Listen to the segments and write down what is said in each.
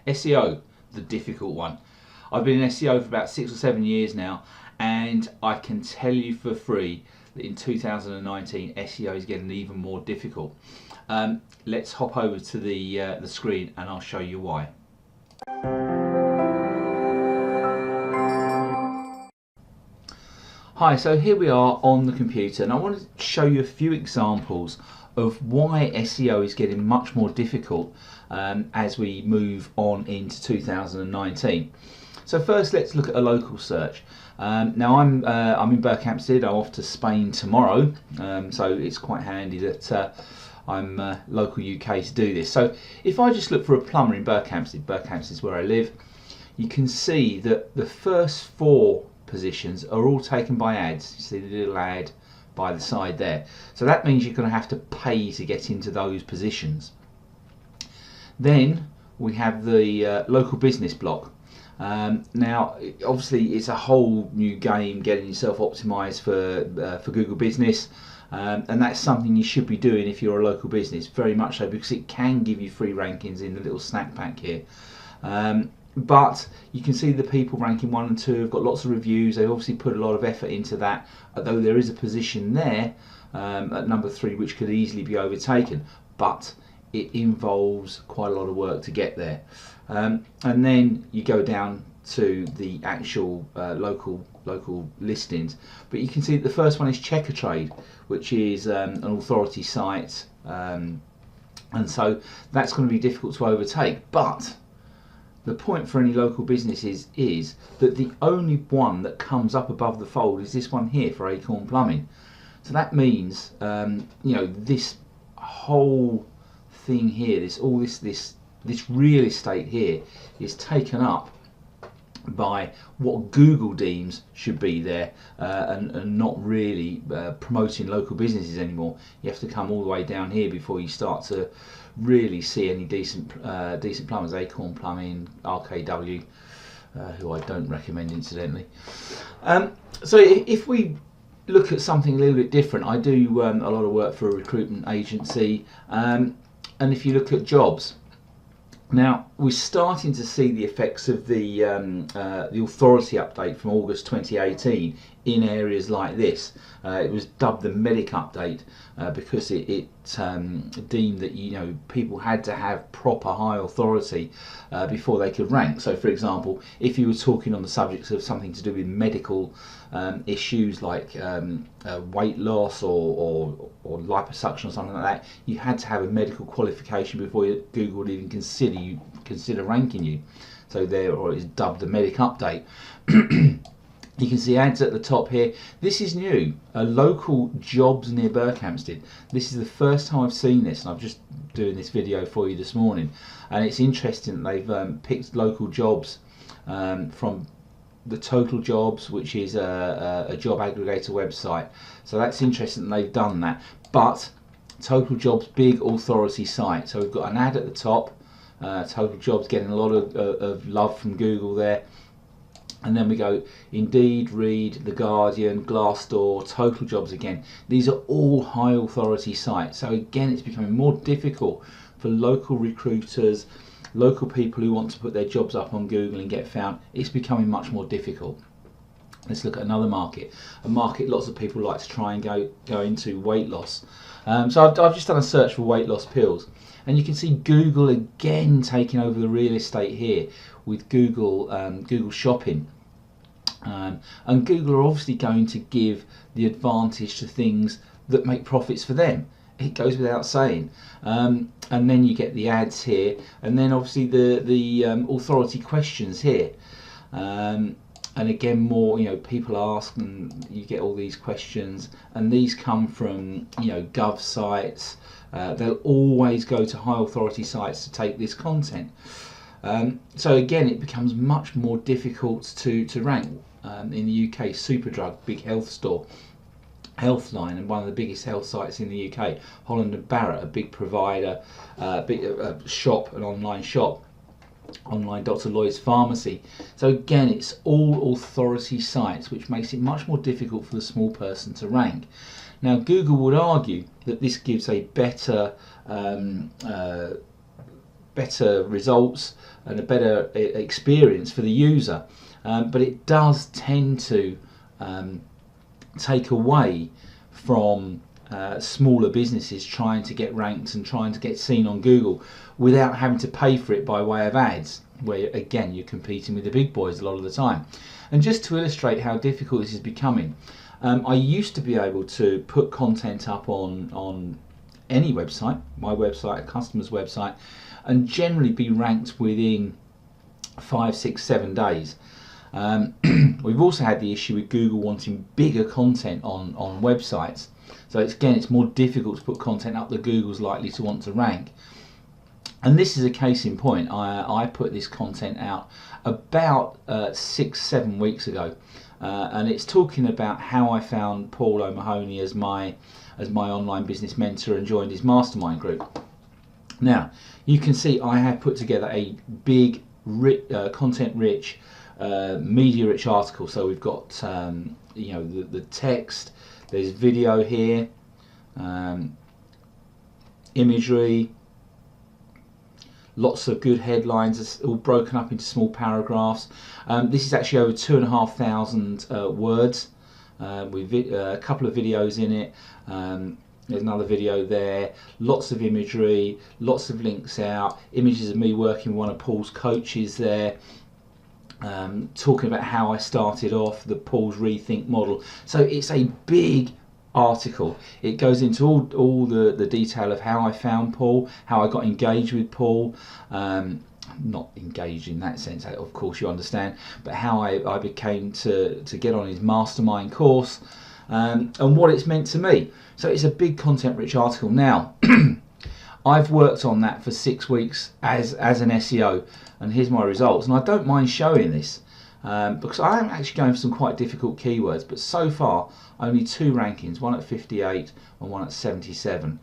SEO, the difficult one. I've been in SEO for about 6 or 7 years now, and I can tell you for free that in 2019 SEO is getting even more difficult. Let's hop over to the screen and I'll show you why. Hi, so here we are on the computer, and I want to show you a few examples of why SEO is getting much more difficult as we move on into 2019. So first, let's look at a local search. Now I'm in Berkhamsted. I'm off to Spain tomorrow, so it's quite handy that I'm local UK to do this. So if I just look for a plumber in Berkhamsted is where I live, you can see that the first 4 positions are all taken by ads. You see the little ad by the side there. So that means you're going to have to pay to get into those positions. Then we have the local business block. Now obviously it's a whole new game getting yourself optimized for Google Business, and that's something you should be doing if you're a local business, very much so, because it can give you free rankings in the little snack pack here. But you can see the people ranking 1 and 2 have got lots of reviews. They've obviously put a lot of effort into that, although there is a position there at number 3 which could easily be overtaken, but it involves quite a lot of work to get there. And then you go down to the actual local listings, but you can see that the first one is Checker Trade, which is an authority site, and so that's going to be difficult to overtake. But the point for any local businesses is that the only one that comes up above the fold is this one here for Acorn Plumbing. So that means this whole thing here, this real estate here is taken up by what Google deems should be there, and not really promoting local businesses anymore. You have to come all the way down here before you start to really see any decent plumbers. Acorn Plumbing, RKW, who I don't recommend incidentally. So if we look at something a little bit different, I do a lot of work for a recruitment agency, and if you look at jobs, now we're starting to see the effects of the authority update from August 2018 in areas like this. It was dubbed the Medic update because it deemed that people had to have proper high authority before they could rank. So, for example, if you were talking on the subjects of something to do with medical issues like weight loss or liposuction or something like that, you had to have a medical qualification before Google would even consider ranking you. So there, it's dubbed the Medic update. You can see ads at the top here. This is new, local jobs near Berkhamsted. This is the first time I've seen this, and I'm just doing this video for you this morning. And it's interesting that they've picked local jobs from the Total Jobs, which is a job aggregator website. So that's interesting that they've done that. But Total Jobs, big authority site. So we've got an ad at the top. Total Jobs getting a lot of love from Google there. And then we go Indeed, Reed, The Guardian, Glassdoor, Total Jobs again. These are all high authority sites. So again, it's becoming more difficult for local recruiters, local people who want to put their jobs up on Google and get found. It's becoming much more difficult. Let's look at another market. A market lots of people like to try and go into, weight loss. So I've just done a search for weight loss pills. And you can see Google again taking over the real estate here with Google Shopping. And Google are obviously going to give the advantage to things that make profits for them. It goes without saying. And then you get the ads here, and then obviously the authority questions here. And again, more people ask, and you get all these questions, and these come from gov sites. They'll always go to high authority sites to take this content. So again, it becomes much more difficult to rank. In the UK, Superdrug, big health store, Healthline, and one of the biggest health sites in the UK, Holland and Barrett, a big provider, big shop, an online shop, online Dr. Lloyd's Pharmacy. So again, it's all authority sites, which makes it much more difficult for the small person to rank. Now, Google would argue that this gives a better better results and a better experience for the user, but it does tend to take away from smaller businesses trying to get ranked and trying to get seen on Google without having to pay for it by way of ads, where again you're competing with the big boys a lot of the time. And just to illustrate how difficult this is becoming, I used to be able to put content up on any website, my website, a customer's website, and generally be ranked within 5, 6, 7 days. We've also had the issue with Google wanting bigger content on websites. So it's more difficult to put content up that Google's likely to want to rank. And this is a case in point. I put this content out about 6, 7 weeks ago, and it's talking about how I found Paul O'Mahony as my online business mentor and joined his mastermind group. Now you can see I have put together a big, content-rich, media-rich article. So we've got the text. There's video here, imagery, lots of good headlines. It's all broken up into small paragraphs. This is actually over 2,500 words with a couple of videos in it. There's another video there, lots of imagery, lots of links out, images of me working with one of Paul's coaches there, talking about how I started off, the Paul's Rethink model. So it's a big article. It goes into all the detail of how I found Paul, how I got engaged with Paul, not engaged in that sense, of course you understand, but how I became to get on his mastermind course, and what it's meant to me. So it's a big content rich article. Now I've worked on that for 6 weeks as an SEO, and here's my results. And I don't mind showing this because I am actually going for some quite difficult keywords, but so far only 2 rankings, one at 58 and one at 77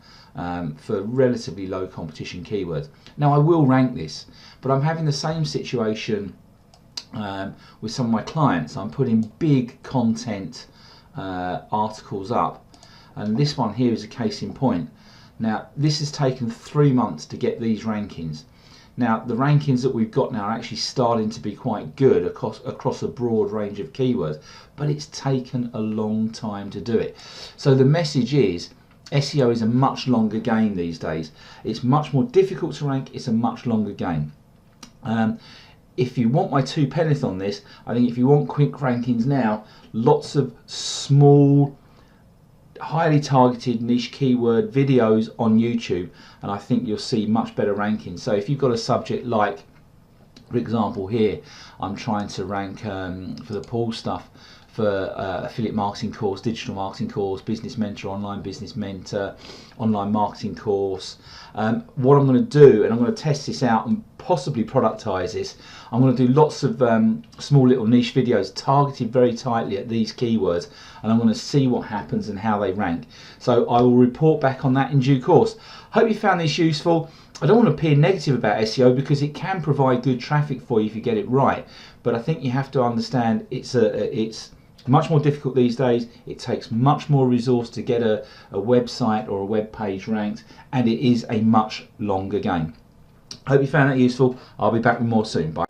for relatively low competition keywords. Now I will rank this, but I'm having the same situation with some of my clients. I'm putting big content articles up, and this one here is a case in point. Now this has taken 3 months to get these rankings. Now the rankings that we've got now are actually starting to be quite good across a broad range of keywords, but it's taken a long time to do it. So the message is SEO is a much longer game these days. It's much more difficult to rank, it's a much longer game. If you want my 2 penneth on this, I think if you want quick rankings now, lots of small, highly targeted niche keyword videos on YouTube, and I think you'll see much better rankings. So if you've got a subject like, for example here, I'm trying to rank for the Paul stuff, for affiliate marketing course, digital marketing course, business mentor, online business mentor, online marketing course. What I'm going to do, and I'm going to test this out and possibly productize this, I'm going to do lots of small little niche videos targeted very tightly at these keywords, and I'm going to see what happens and how they rank. So I will report back on that in due course. Hope you found this useful. I don't want to appear negative about SEO because it can provide good traffic for you if you get it right, but I think you have to understand it's much more difficult these days. It takes much more resource to get a website or a web page ranked, and it is a much longer game. Hope you found that useful. I'll be back with more soon. Bye.